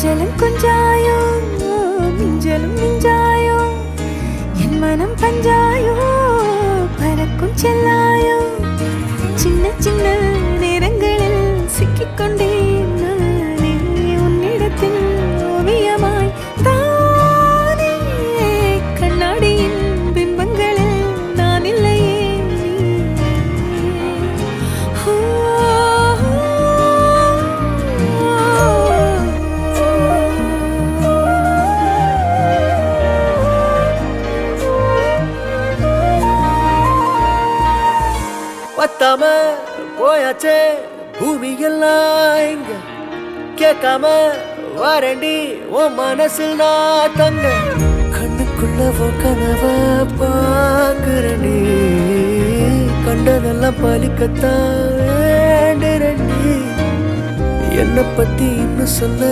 கொஞ்சலும் கொஞ்சாயோ மிஞ்சலும் மிஞ்சாயோ என் மனம் பஞ்சாயோ பறக்கும் செல்லாயோ சின்ன சின்ன நேரங்களில் சிக்கிக்கொண்டேன் நானே உன்னிடத்தில் ஓவியமாய் தானே கண்ணாடியின் பிம்பங்களில் நான் இல்லையே பத்தாம போயாச்சே பூமி எல்லாம் இங்க கேட்காம வாரண்டி உன் மனசில் நான் தங்க கண்ணுக்குள்ள உன் கனவ பாக்குறண்டி கண்டதெல்லாம் பலிக்கத்தான் வேண்டுறண்டி என்னை பத்தி இன்னும் சொல்ல